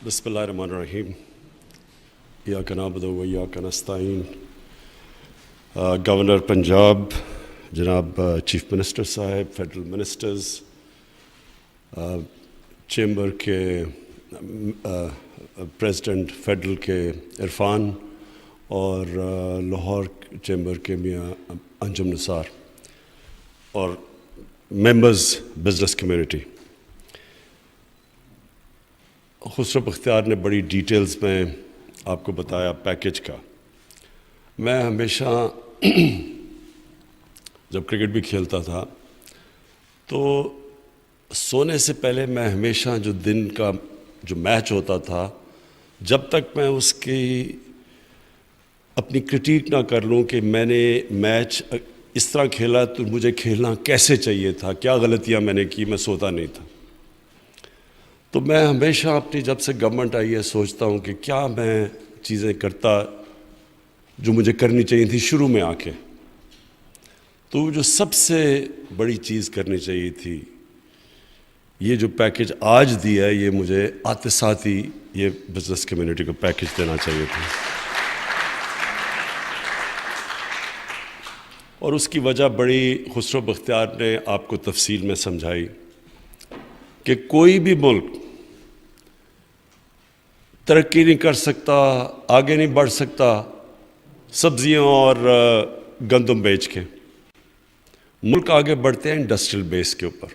بسم اللہ الرحمن الرحیم ایاک نعبد و ایاک نستعین. گورنر پنجاب جناب چیف منسٹر صاحب، فیڈرل منسٹرز، چیمبر کے پریزیڈنٹ فیڈرل کے عرفان اور لاہور چیمبر کے میاں انجم نثار اور members business community. Khusro Bakhtiar نے بڑی ڈیٹیلز میں آپ کو بتایا پیکیج کا. میں ہمیشہ جب کرکٹ بھی کھیلتا تھا تو سونے سے پہلے میں ہمیشہ جو دن کا جو میچ ہوتا تھا، جب تک میں اس کی اپنی کرٹیک نہ کر لوں کہ میں نے میچ اس طرح کھیلا تو مجھے کھیلنا کیسے چاہیے تھا، کیا غلطیاں میں نے کی، میں سوتا نہیں تھا. تو میں ہمیشہ اپنی جب سے گورنمنٹ آئی ہے سوچتا ہوں کہ کیا میں چیزیں کرتا جو مجھے کرنی چاہیے تھی شروع میں آ کے. تو جو سب سے بڑی چیز کرنی چاہیے تھی، یہ جو پیکیج آج دیا ہے، یہ مجھے آتے ساتھ ہی یہ بزنس کمیونٹی کو پیکیج دینا چاہیے تھا. اور اس کی وجہ بڑی خسرو بختیار نے آپ کو تفصیل میں سمجھائی کہ کوئی بھی ملک ترقی نہیں کر سکتا، آگے نہیں بڑھ سکتا سبزیاں اور گندم بیچ کے. ملک آگے بڑھتے ہیں انڈسٹریل بیس کے اوپر،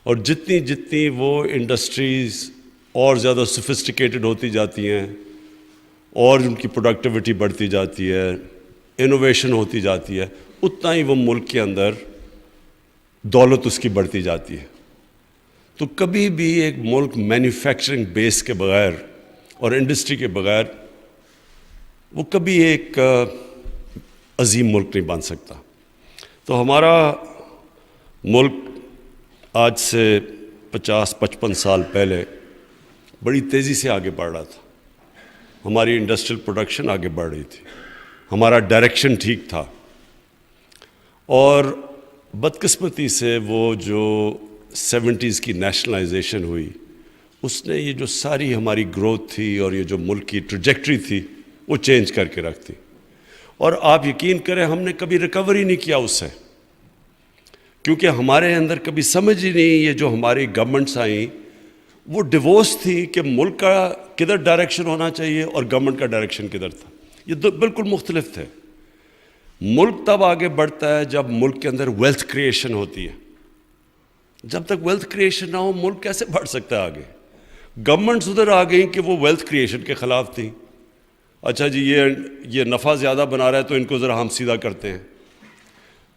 اور جتنی وہ انڈسٹریز اور زیادہ سوفسٹیکیٹڈ ہوتی جاتی ہیں اور ان کی پروڈکٹیوٹی بڑھتی جاتی ہے، انوویشن ہوتی جاتی ہے، اتنا ہی وہ ملک کے اندر دولت اس کی بڑھتی جاتی ہے. تو کبھی بھی ایک ملک مینوفیکچرنگ بیس کے بغیر اور انڈسٹری کے بغیر وہ کبھی ایک عظیم ملک نہیں بن سکتا. تو ہمارا ملک آج سے 50-55 سال پہلے بڑی تیزی سے آگے بڑھ رہا تھا. ہماری انڈسٹریل پروڈکشن آگے بڑھ رہی تھی، ہمارا ڈائریکشن ٹھیک تھا. اور بدقسمتی سے وہ جو 70s کی نیشنلائزیشن ہوئی، اس نے یہ جو ساری ہماری گروتھ تھی اور یہ جو ملک کی ٹریجیکٹری تھی وہ چینج کر کے رکھ دی. اور آپ یقین کریں ہم نے کبھی ریکوری نہیں کیا اس سے، کیونکہ ہمارے اندر کبھی سمجھ ہی نہیں. یہ جو ہماری گورنمنٹس آئیں وہ ڈیوورس تھی کہ ملک کا کدھر ڈائریکشن ہونا چاہیے اور گورنمنٹ کا ڈائریکشن کدھر تھا. یہ دو بالکل مختلف تھے. ملک تب آگے بڑھتا ہے جب ملک کے اندر ویلتھ کریشن ہوتی ہے. جب تک ویلتھ کریشن نہ ہو ملک کیسے بڑھ سکتا ہے آگے؟ گورنمنٹس ادھر آ گئیں کہ وہ ویلتھ کریشن کے خلاف تھیں. اچھا جی یہ نفع زیادہ بنا رہا ہے تو ان کو ذرا ہم سیدھا کرتے ہیں.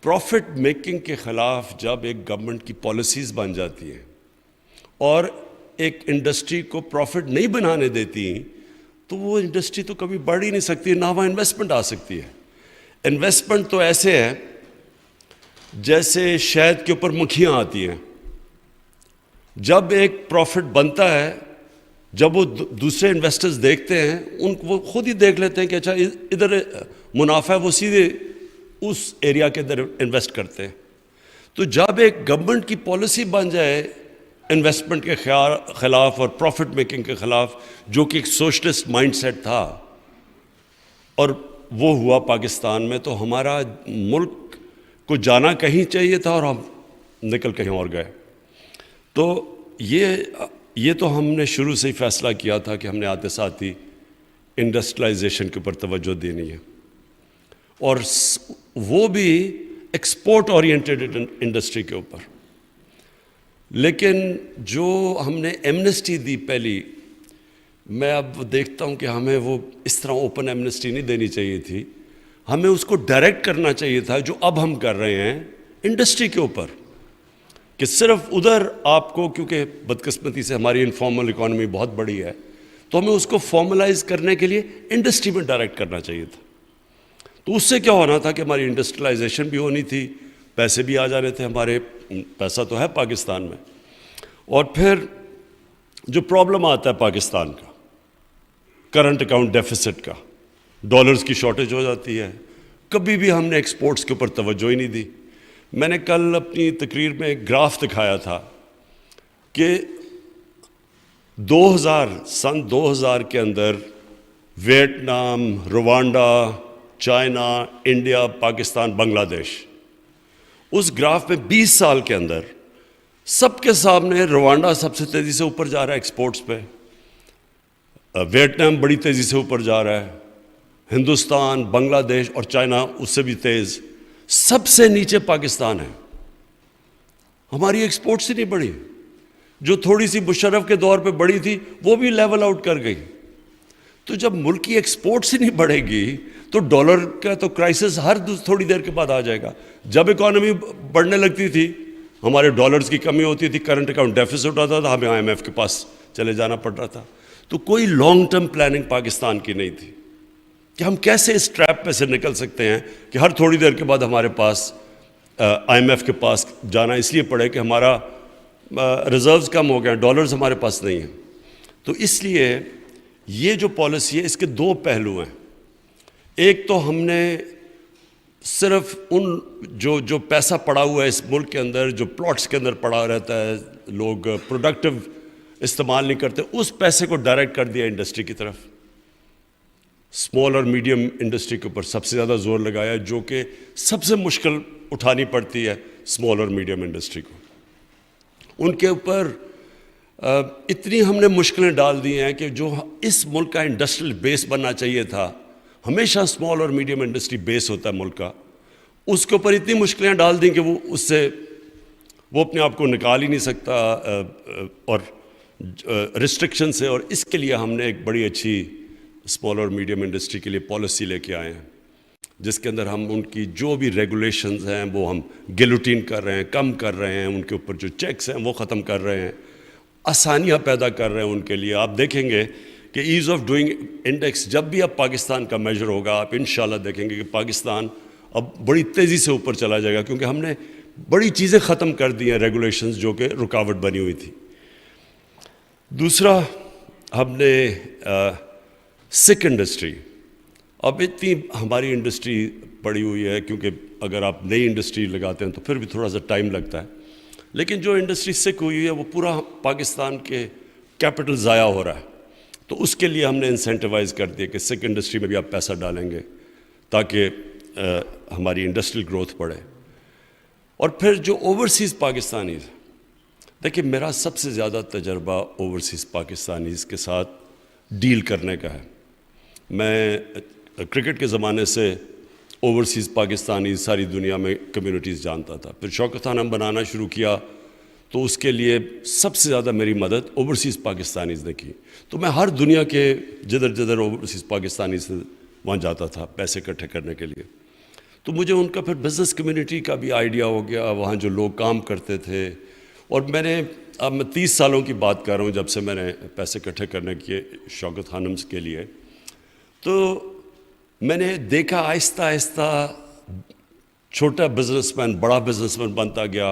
پروفٹ میکنگ کے خلاف جب ایک گورنمنٹ کی پالیسیز بن جاتی ہیں اور ایک انڈسٹری کو پروفٹ نہیں بنانے دیتی تو وہ انڈسٹری تو کبھی بڑھ ہی نہیں سکتی، نہ وہاں انویسٹمنٹ آ سکتی ہے. انویسٹمنٹ تو ایسے ہے جیسے شہد کے اوپر مکھیاں آتی ہیں. جب ایک پروفٹ بنتا ہے، جب وہ دوسرے انویسٹرز دیکھتے ہیں وہ خود ہی دیکھ لیتے ہیں کہ اچھا ادھر منافع ہے، وہ سیدھے اس ایریا کے اندر انویسٹ کرتے ہیں. تو جب ایک گورنمنٹ کی پالیسی بن جائے انویسٹمنٹ کے خلاف اور پروفٹ میکنگ کے خلاف، جو کہ ایک سوشلسٹ مائنڈ سیٹ تھا اور وہ ہوا پاکستان میں، تو ہمارا ملک کو جانا کہیں چاہیے تھا اور ہم نکل کہیں اور گئے. تو یہ تو ہم نے شروع سے ہی فیصلہ کیا تھا کہ ہم نے آتے ساتھ ہی انڈسٹریلائزیشن کے اوپر توجہ دینی ہے، اور وہ بھی ایکسپورٹ اورینٹیڈ انڈسٹری کے اوپر. لیکن جو ہم نے ایمنسٹی دی پہلی، میں اب دیکھتا ہوں کہ ہمیں وہ اس طرح اوپن ایمنسٹی نہیں دینی چاہیے تھی. ہمیں اس کو ڈائریکٹ کرنا چاہیے تھا جو اب ہم کر رہے ہیں انڈسٹری کے اوپر، کہ صرف ادھر آپ کو، کیونکہ بدقسمتی سے ہماری انفارمل اکانومی بہت بڑی ہے، تو ہمیں اس کو فارملائز کرنے کے لیے انڈسٹری میں ڈائریکٹ کرنا چاہیے تھا. تو اس سے کیا ہونا تھا کہ ہماری انڈسٹریلائزیشن بھی ہونی تھی، پیسے بھی آ جانے تھے ہمارے، پیسہ تو ہے پاکستان میں. اور پھر جو پرابلم آتا ہے پاکستان کا کرنٹ اکاؤنٹ ڈیفیسٹ کا، ڈالرز کی شارٹیج ہو جاتی ہے. کبھی بھی ہم نے ایکسپورٹس کے اوپر توجہ ہی نہیں دی. میں نے کل اپنی تقریر میں ایک گراف دکھایا تھا کہ سن 2000 کے اندر Vietnam, Rwanda, China, India, Pakistan, Bangladesh, اس گراف میں 20 سال کے اندر سب کے سامنے روانڈا سب سے تیزی سے اوپر جا رہا ہے ایکسپورٹس پہ، ویتنام بڑی تیزی سے اوپر جا رہا ہے، ہندوستان، بنگلہ دیش اور چائنا اس سے بھی تیز، سب سے نیچے پاکستان ہے۔ ہماری ایکسپورٹس ہی نہیں بڑھی، جو تھوڑی سی مشرف کے دور پہ بڑی تھی وہ بھی لیول آؤٹ کر گئی۔ تو جب ملک کی ایکسپورٹس ہی نہیں بڑھے گی تو ڈالر کا تو کرائسس ہر تھوڑی دیر کے بعد آ جائے گا۔ جب اکانومی بڑھنے لگتی تھی ہمارے ڈالرز کی کمی ہوتی تھی، کرنٹ اکاؤنٹ ڈیفیسٹ ہوتا تھا، ہمیں IMF کے پاس چلے جانا پڑ رہا تھا۔ تو کوئی لانگ ٹرم پلاننگ پاکستان کی نہیں تھی کہ ہم کیسے اس ٹریپ پہ سے نکل سکتے ہیں کہ ہر تھوڑی دیر کے بعد ہمارے پاس IMF کے پاس جانا اس لیے پڑے کہ ہمارا ریزروز کم ہو گئے، ڈالرز ہمارے پاس نہیں ہیں۔ تو اس لیے یہ جو پالیسی ہے اس کے دو پہلو ہیں۔ ایک تو ہم نے صرف ان جو پیسہ پڑا ہوا ہے اس ملک کے اندر، جو پلاٹس کے اندر پڑا رہتا ہے، لوگ پروڈکٹیو استعمال نہیں کرتے، اس پیسے کو ڈائریکٹ کر دیا انڈسٹری کی طرف۔ اسمال اور میڈیم انڈسٹری کے اوپر سب سے زیادہ زور لگایا، جو کہ سب سے مشکل اٹھانی پڑتی ہے اسمال اور میڈیم انڈسٹری کو۔ ان کے اوپر اتنی ہم نے مشکلیں ڈال دی ہیں کہ جو اس ملک کا انڈسٹریل بیس بننا چاہیے تھا، ہمیشہ اسمال اور میڈیم انڈسٹری بیس ہوتا ہے ملک کا، اس کے اوپر اتنی مشکلیں ڈال دیں کہ وہ اپنے آپ کو نکال ہی نہیں سکتا اور ریسٹرکشن سے۔ اور اس کے لیے ہم نے ایک بڑی اچھی اسمال اور میڈیم انڈسٹری کے لیے پالیسی لے کے آئے ہیں، جس کے اندر ہم ان کی جو بھی ریگولیشنز ہیں وہ ہم گیلوٹین کر رہے ہیں، کم کر رہے ہیں، ان کے اوپر جو چیکس ہیں وہ ختم کر رہے ہیں، آسانیاں پیدا کر رہے ہیں ان کے لیے۔ آپ دیکھیں گے کہ ایز آف ڈوئنگ انڈیکس جب بھی اب پاکستان کا میجر ہوگا، آپ انشاءاللہ دیکھیں گے کہ پاکستان اب بڑی تیزی سے اوپر چلا جائے گا، کیونکہ ہم نے بڑی چیزیں ختم کر دی ہیں، ریگولیشنز جو کہ رکاوٹ بنی ہوئی تھی۔ دوسرا، ہم نے سکھ انڈسٹری، اب اتنی ہماری انڈسٹری پڑی ہوئی ہے، کیونکہ اگر آپ نئی انڈسٹری لگاتے ہیں تو پھر بھی تھوڑا سا ٹائم لگتا ہے، لیکن جو انڈسٹری سکھ ہوئی ہے وہ پورا پاکستان کے کیپٹل ضائع ہو رہا ہے۔ تو اس کے لیے ہم نے انسینٹیوائز کر دیا کہ سکھ انڈسٹری میں بھی آپ پیسہ ڈالیں گے تاکہ ہماری انڈسٹریل گروتھ بڑھے۔ اور پھر جو اوورسیز پاکستانیز، دیکھیں میرا سب سے زیادہ تجربہ اوورسیز پاکستانیز کے ساتھ ڈیل کرنے کا ہے۔ میں کرکٹ کے زمانے سے اوورسیز پاکستانی ساری دنیا میں کمیونٹیز جانتا تھا، پھر شوکت خانم بنانا شروع کیا تو اس کے لیے سب سے زیادہ میری مدد اوورسیز پاکستانیز نے کی۔ تو میں ہر دنیا کے جدھر اوورسیز پاکستانی سے وہاں جاتا تھا پیسے اکٹھے کرنے کے لیے۔ تو مجھے ان کا پھر بزنس کمیونٹی کا بھی آئیڈیا ہو گیا، وہاں جو لوگ کام کرتے تھے۔ اور اب میں 30 سالوں کی بات کر رہا ہوں جب سے میں نے پیسے اکٹھے کرنے کیے شوکت خانم کے لیے، تو میں نے دیکھا آہستہ آہستہ چھوٹا بزنس مین بڑا بزنس مین بنتا گیا،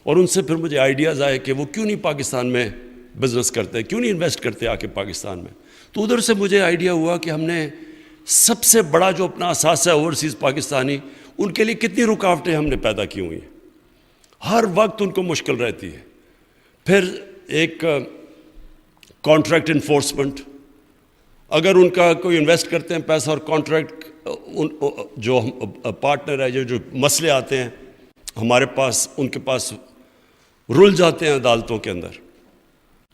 اور ان سے پھر مجھے آئیڈیاز آئے کہ وہ کیوں نہیں پاکستان میں بزنس کرتے، کیوں نہیں انویسٹ کرتے آ کے پاکستان میں۔ تو ادھر سے مجھے آئیڈیا ہوا کہ ہم نے سب سے بڑا جو اپنا اثاثہ ہے اوورسیز پاکستانی، ان کے لیے کتنی رکاوٹیں ہم نے پیدا کی ہوئی ہیں، ہر وقت ان کو مشکل رہتی ہے۔ پھر ایک کانٹریکٹ انفورسمنٹ، اگر ان کا کوئی انویسٹ کرتے ہیں پیسہ اور کانٹریکٹ جو پارٹنر ہے، جو مسئلے آتے ہیں ہمارے پاس، ان کے پاس رل جاتے ہیں عدالتوں کے اندر۔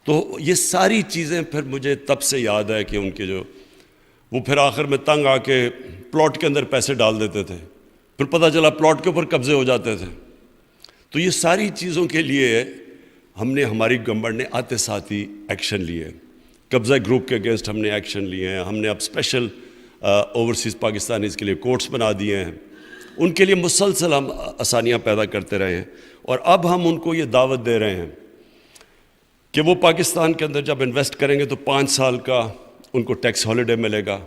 تو یہ ساری چیزیں پھر مجھے تب سے یاد ہے کہ ان کے وہ پھر آخر میں تنگ آ کے پلاٹ کے اندر پیسے ڈال دیتے تھے، پھر پتہ چلا پلاٹ کے اوپر قبضے ہو جاتے تھے۔ تو یہ ساری چیزوں کے لیے ہماری گورنمنٹ نے آتے ساتھ ہی ایکشن لیے، قبضہ گروپ کے اگینسٹ ہم نے ایکشن لیے ہیں، ہم نے اب اسپیشل اوورسیز پاکستانیز کے لیے کورٹس بنا دیے ہیں، ان کے لیے مسلسل ہم آسانیاں پیدا کرتے رہے ہیں۔ اور اب ہم ان کو یہ دعوت دے رہے ہیں کہ وہ پاکستان کے اندر جب انویسٹ کریں گے تو 5 سال کا ان کو ٹیکس ہالیڈے ملے گا،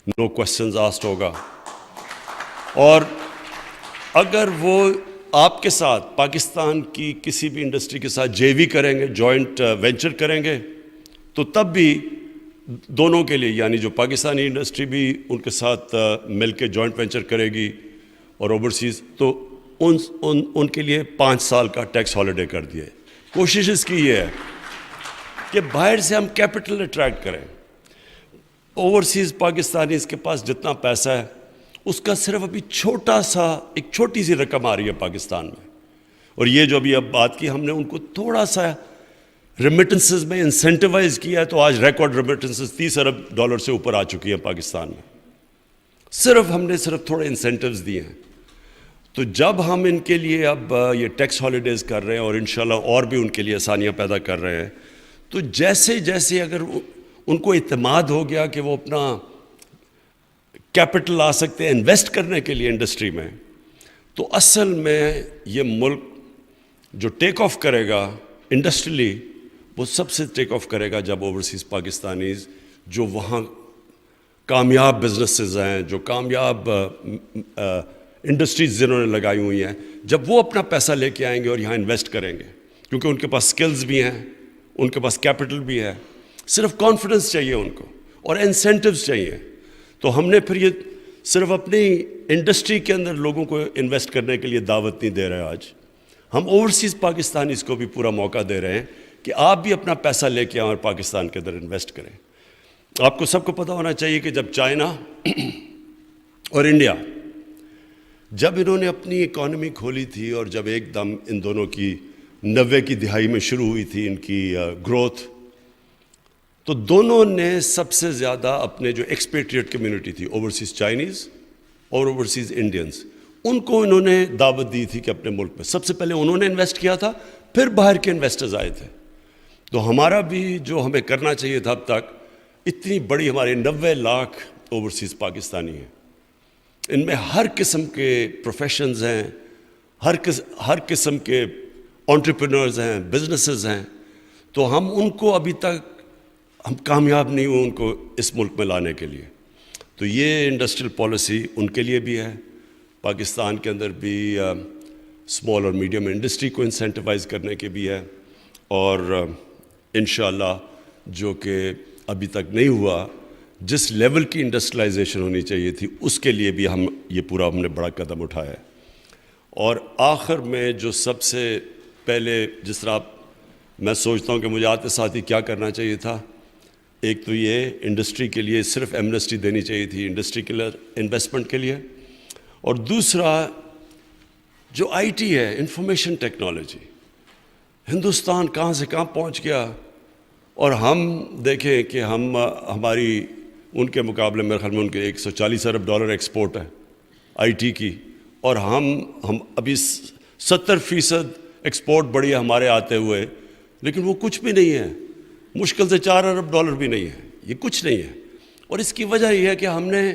نو کوسچنز آسکڈ ہوگا، اور اگر وہ آپ کے ساتھ پاکستان کی کسی بھی انڈسٹری کے ساتھ JV کریں گے، جوائنٹ وینچر کریں گے، تو تب بھی دونوں کے لیے، یعنی جو پاکستانی انڈسٹری بھی ان کے ساتھ مل کے جوائنٹ وینچر کرے گی اور اوورسیز، تو ان کے لیے 5 سال کا ٹیکس ہالیڈے کر دیا ہے۔ کوشش اس کی یہ ہے کہ باہر سے ہم کیپٹل اٹریکٹ کریں. اوورسیز پاکستانیز کے پاس جتنا پیسہ ہے اس کا صرف ابھی ایک چھوٹی سی رقم آ رہی ہے پاکستان میں. اور یہ جو ابھی بات کی ہم نے ان کو تھوڑا سا ریمیٹنسز میں انسینٹیوائز کیا ہے تو آج ریکارڈ ریمیٹنسز $30 ارب سے اوپر آ چکی ہیں پاکستان میں. ہم نے تھوڑے انسینٹیوز دیے ہیں. تو جب ہم ان کے لیے اب یہ ٹیکس ہالیڈیز کر رہے ہیں اور انشاءاللہ اور بھی ان کے لیے آسانیاں پیدا کر رہے ہیں, تو جیسے اگر ان کو اعتماد ہو گیا کہ وہ اپنا کیپٹل لا سکتے ہیں انویسٹ کرنے کے لیے انڈسٹری میں, تو اصل میں یہ ملک جو ٹیک آف کرے گا انڈسٹریلی, وہ سب سے ٹیک آف کرے گا جب اوورسیز پاکستانیز جو وہاں کامیاب بزنسز ہیں, جو کامیاب انڈسٹریز جنہوں نے لگائی ہوئی ہیں, جب وہ اپنا پیسہ لے کے آئیں گے اور یہاں انویسٹ کریں گے, کیونکہ ان کے پاس سکلز بھی ہیں, ان کے پاس کیپٹل بھی ہے, صرف کانفیڈنس چاہیے ان کو اور انسینٹیوز چاہیے. تو ہم نے پھر یہ صرف اپنی انڈسٹری کے اندر لوگوں کو انویسٹ کرنے کے لیے دعوت نہیں دے رہے, آج ہم اوورسیز پاکستانیز کو بھی پورا موقع دے رہے ہیں کہ آپ بھی اپنا پیسہ لے کے آئیں اور پاکستان کے اندر انویسٹ کریں. آپ کو سب کو پتہ ہونا چاہیے کہ جب چائنا اور انڈیا جب انہوں نے اپنی اکانومی کھولی تھی اور جب ایک دم ان دونوں کی 90 کی دہائی میں شروع ہوئی تھی ان کی گروتھ, تو دونوں نے سب سے زیادہ اپنے جو ایکسپیٹریٹ کمیونٹی تھی, اوورسیز چائنیز اور اوورسیز انڈینز, ان کو انہوں نے دعوت دی تھی کہ اپنے ملک میں سب سے پہلے انہوں نے انویسٹ کیا تھا, پھر باہر کے انویسٹرز آئے تھے. تو ہمارا بھی جو ہمیں کرنا چاہیے تھا اب تک, اتنی بڑی ہمارے 90 لاکھ اوورسیز پاکستانی ہیں, ان میں ہر قسم کے پروفیشنز ہیں, ہر قسم کے انٹرپرینورز ہیں, بزنسز ہیں. تو ہم ان کو ابھی تک ہم کامیاب نہیں ہوئے ان کو اس ملک میں لانے کے لیے. تو یہ انڈسٹریل پالیسی ان کے لیے بھی ہے, پاکستان کے اندر بھی اسمال اور میڈیم انڈسٹری کو انسینٹیوائز کرنے کے بھی ہے, اور انشاءاللہ جو کہ ابھی تک نہیں ہوا, جس لیول کی انڈسٹریلائزیشن ہونی چاہیے تھی اس کے لیے بھی ہم نے بڑا قدم اٹھایا ہے. اور آخر میں جو سب سے پہلے, جس طرح میں سوچتا ہوں کہ مجھے آتے ساتھ ہی کیا کرنا چاہیے تھا, ایک تو یہ انڈسٹری کے لیے صرف ایمنسٹی دینی چاہیے تھی انڈسٹری کے لیے انویسٹمنٹ کے لیے, اور دوسرا جو آئی ٹی ہے, انفارمیشن ٹیکنالوجی, ہندوستان کہاں سے کہاں پہنچ گیا, اور ہم دیکھیں کہ ہماری ان کے مقابلے میں خیال میں ان کے $140 ارب ایکسپورٹ ہے آئی ٹی کی, اور ہم ابھی 70% ایکسپورٹ بڑی ہے ہمارے آتے ہوئے, لیکن وہ کچھ بھی نہیں ہے, مشکل سے $4 ارب بھی نہیں ہے, یہ کچھ نہیں ہے. اور اس کی وجہ یہ ہے کہ ہم نے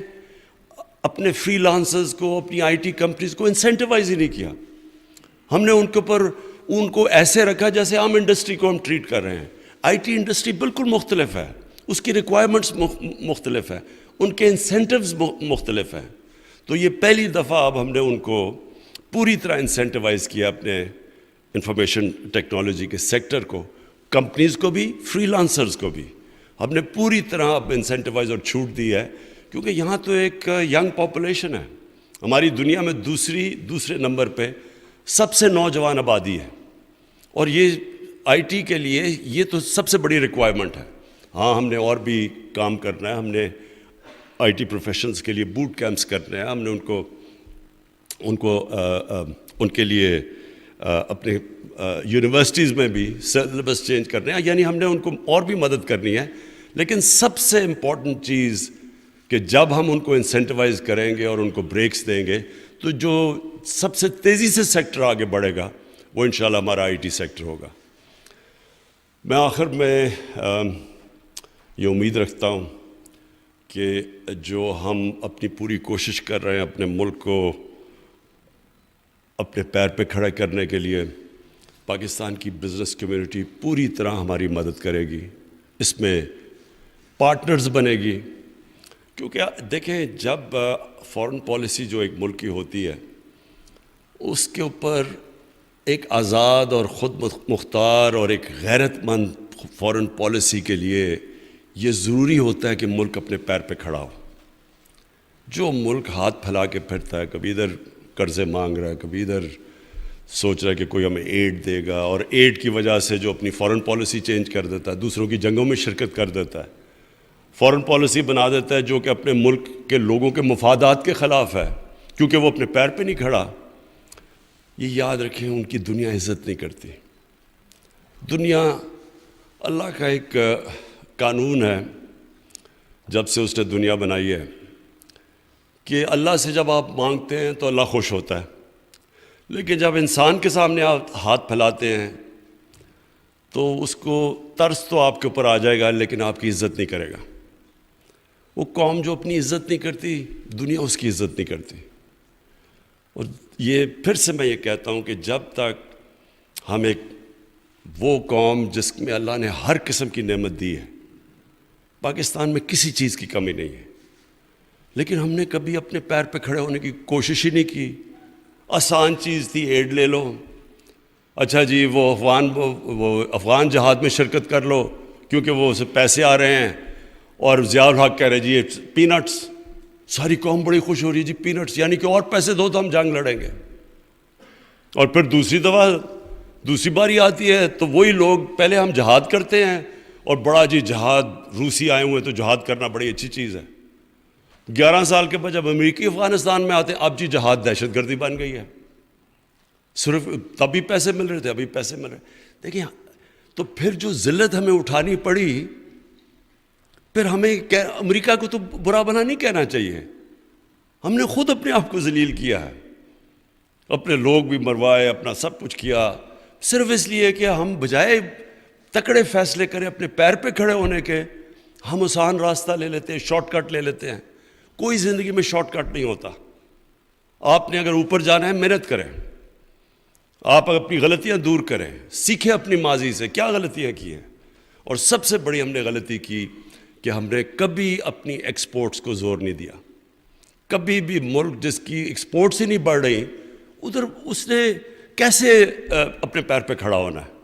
اپنے فری لانسرز کو, اپنی آئی ٹی کمپنیز کو انسینٹیوائز ہی نہیں کیا. ہم نے ان کو ایسے رکھا جیسے عام انڈسٹری کو ہم ٹریٹ کر رہے ہیں. آئی ٹی انڈسٹری بالکل مختلف ہے, اس کی ریکوائرمنٹس مختلف ہیں, ان کے انسینٹیوز مختلف ہیں. تو یہ پہلی دفعہ اب ہم نے ان کو پوری طرح انسینٹیوائز کیا, اپنے انفارمیشن ٹیکنالوجی کے سیکٹر کو, کمپنیز کو بھی, فری لانسرز کو بھی ہم نے پوری طرح اب انسینٹیوائز اور چھوٹ دی ہے, کیونکہ یہاں تو ایک ینگ پاپولیشن ہے, ہماری دنیا میں دوسرے نمبر پہ سب سے نوجوان آبادی ہے, اور یہ آئی ٹی کے لیے یہ تو سب سے بڑی ریکوائرمنٹ ہے. ہاں ہم نے اور بھی کام کرنا ہے, ہم نے آئی ٹی پروفیشنز کے لیے بوٹ کیمپس کرنے ہیں, ہم نے ان کے لیے اپنے یونیورسٹیز میں بھی سلیبس چینج کرنے ہیں, یعنی ہم نے ان کو اور بھی مدد کرنی ہے. لیکن سب سے امپورٹنٹ چیز کہ جب ہم ان کو انسینٹیوائز کریں گے اور ان کو بریکس دیں گے, تو جو سب سے تیزی سے سیکٹر آگے بڑھے گا وہ انشاءاللہ ہمارا آئی ٹی سیکٹر ہوگا. میں آخر میں یہ امید رکھتا ہوں کہ جو ہم اپنی پوری کوشش کر رہے ہیں اپنے ملک کو اپنے پیر پہ کھڑے کرنے کے لیے, پاکستان کی بزنس کمیونٹی پوری طرح ہماری مدد کرے گی, اس میں پارٹنرز بنے گی. کیونکہ دیکھیں جب فارن پالیسی جو ایک ملک کی ہوتی ہے اس کے اوپر ایک آزاد اور خود مختار اور ایک غیرت مند فارن پالیسی کے لیے یہ ضروری ہوتا ہے کہ ملک اپنے پیر پہ کھڑا ہو. جو ملک ہاتھ پھیلا کے پھرتا ہے, کبھی ادھر قرضے مانگ رہا ہے, کبھی ادھر سوچ رہا ہے کہ کوئی ہمیں ایڈ دے گا، اور ایڈ کی وجہ سے جو اپنی فارن پالیسی چینج کر دیتا ہے، دوسروں کی جنگوں میں شرکت کر دیتا ہے، فارن پالیسی بنا دیتا ہے جو کہ اپنے ملک کے لوگوں کے مفادات کے خلاف ہے، کیونکہ وہ اپنے پیر پہ نہیں کھڑا. یہ یاد رکھیں، ان کی دنیا عزت نہیں کرتی. دنیا اللہ کا ایک قانون ہے جب سے اس نے دنیا بنائی ہے کہ اللہ سے جب آپ مانگتے ہیں تو اللہ خوش ہوتا ہے، لیکن جب انسان کے سامنے آپ ہاتھ پھیلاتے ہیں تو اس کو ترس تو آپ کے اوپر آ جائے گا، لیکن آپ کی عزت نہیں کرے گا. وہ قوم جو اپنی عزت نہیں کرتی، دنیا اس کی عزت نہیں کرتی. اور یہ پھر سے میں یہ کہتا ہوں کہ جب تک ہم ایک وہ قوم جس میں اللہ نے ہر قسم کی نعمت دی ہے، پاکستان میں کسی چیز کی کمی نہیں ہے، لیکن ہم نے کبھی اپنے پیر پہ کھڑے ہونے کی کوشش ہی نہیں کی. آسان چیز تھی، ایڈ لے لو، اچھا جی وہ افغان جہاد میں شرکت کر لو کیونکہ وہ اسے پیسے آ رہے ہیں، اور ضیاء الحق کہہ رہے جی یہ پینٹس، ساری قوم بڑی خوش ہو رہی ہے جی پینٹس، یعنی کہ اور پیسے دو تو ہم جنگ لڑیں گے. اور پھر دوسری باری آتی ہے تو وہی لوگ، پہلے ہم جہاد کرتے ہیں اور بڑا جی جہاد، روسی آئے ہوئے تو جہاد کرنا بڑی اچھی چیز ہے. 11 سال کے بعد جب امریکی افغانستان میں آتے، اب جی جہاد دہشت گردی بن گئی ہے. صرف تبھی پیسے مل رہے تھے، ابھی پیسے مل رہے. دیکھیں، تو پھر جو ذلت ہمیں اٹھانی پڑی، پھر ہمیں امریکہ کو تو برا بنا نہیں کہنا چاہیے. ہم نے خود اپنے آپ کو ذلیل کیا ہے، اپنے لوگ بھی مروائے، اپنا سب کچھ کیا، صرف اس لیے کہ ہم بجائے تکڑے فیصلے کریں اپنے پیر پہ کھڑے ہونے کے، ہم آسان راستہ لے لیتے ہیں، شارٹ کٹ لے لیتے ہیں. کوئی زندگی میں شارٹ کٹ نہیں ہوتا. آپ نے اگر اوپر جانا ہے، محنت کریں، آپ اپنی غلطیاں دور کریں، سیکھیں اپنی ماضی سے کیا غلطیاں کی ہیں. اور سب سے بڑی ہم نے غلطی کی کہ ہم نے کبھی اپنی ایکسپورٹس کو زور نہیں دیا. کبھی بھی ملک جس کی ایکسپورٹس ہی نہیں بڑھ رہی، ادھر اس نے کیسے اپنے پیر پہ کھڑا ہونا ہے.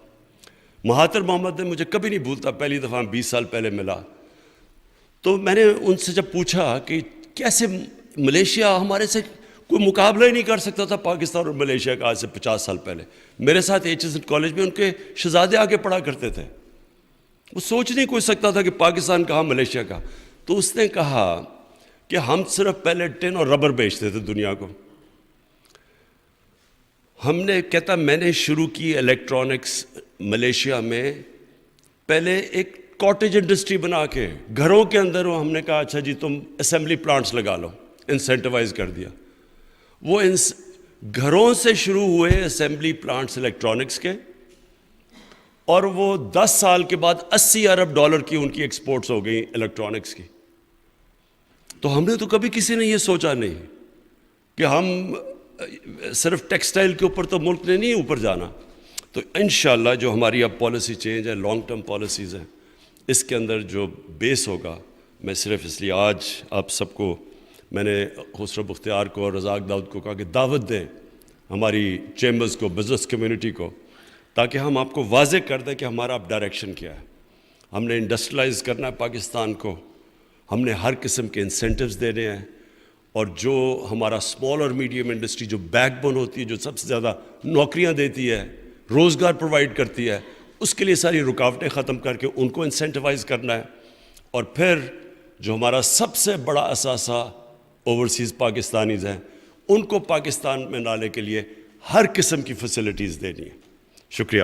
مہاتر محمد نے مجھے کبھی نہیں بھولتا، پہلی دفعہ 20 سال پہلے ملا تو میں نے ان سے جب پوچھا کہ کیسے ملیشیا ہمارے سے کوئی مقابلہ ہی نہیں کر سکتا تھا، پاکستان اور ملیشیا کا، آج سے 50 سال پہلے. میرے ساتھ HSN کالج میں ان کے شہزادے آگے پڑھا کرتے تھے. وہ سوچ نہیں کوئی سکتا تھا کہ پاکستان کہاں، ملیشیا کا. تو اس نے کہا کہ ہم صرف پہلے ٹن اور ربر بیچتے تھے دنیا کو. ہم نے، کہتا میں نے شروع کی الیکٹرانکس ملیشیا میں، پہلے ایک کاٹیج انڈسٹری بنا کے گھروں کے اندر. ہم نے کہا اچھا جی تم اسمبلی پلانٹس لگا لو، انسینٹیوائز کر دیا. وہ گھروں سے شروع ہوئے اسمبلی پلانٹس الیکٹرانکس کے، اور وہ 10 سال کے بعد $80 ارب کی ان کی ایکسپورٹس ہو گئی الیکٹرانکس کی. تو ہم نے تو کبھی کسی نے یہ سوچا نہیں کہ ہم صرف ٹیکسٹائل کے اوپر تو ملک نے نہیں اوپر جانا. تو انشاءاللہ جو ہماری اب پالیسی چینج ہے، لانگ ٹرم پالیسیز ہیں، اس کے اندر جو بیس ہوگا، میں صرف اس لیے آج آپ سب کو، میں نے خسرو بختیار کو اور رزاق داؤد کو کہا کہ دعوت دیں ہماری چیمبرز کو، بزنس کمیونٹی کو، تاکہ ہم آپ کو واضح کر دیں کہ ہمارا اب ڈائریکشن کیا ہے. ہم نے انڈسٹریلائز کرنا ہے پاکستان کو، ہم نے ہر قسم کے انسینٹیوز دینے ہیں، اور جو ہمارا اسمال اور میڈیم انڈسٹری جو بیک بون ہوتی ہے، جو سب سے زیادہ نوکریاں دیتی ہے، روزگار پرووائڈ کرتی ہے، اس کے لیے ساری رکاوٹیں ختم کر کے ان کو انسینٹیوائز کرنا ہے. اور پھر جو ہمارا سب سے بڑا اثاثہ اوورسیز پاکستانیز ہیں، ان کو پاکستان میں لانے کے لیے ہر قسم کی فیسلٹیز دینی ہے. شکریہ.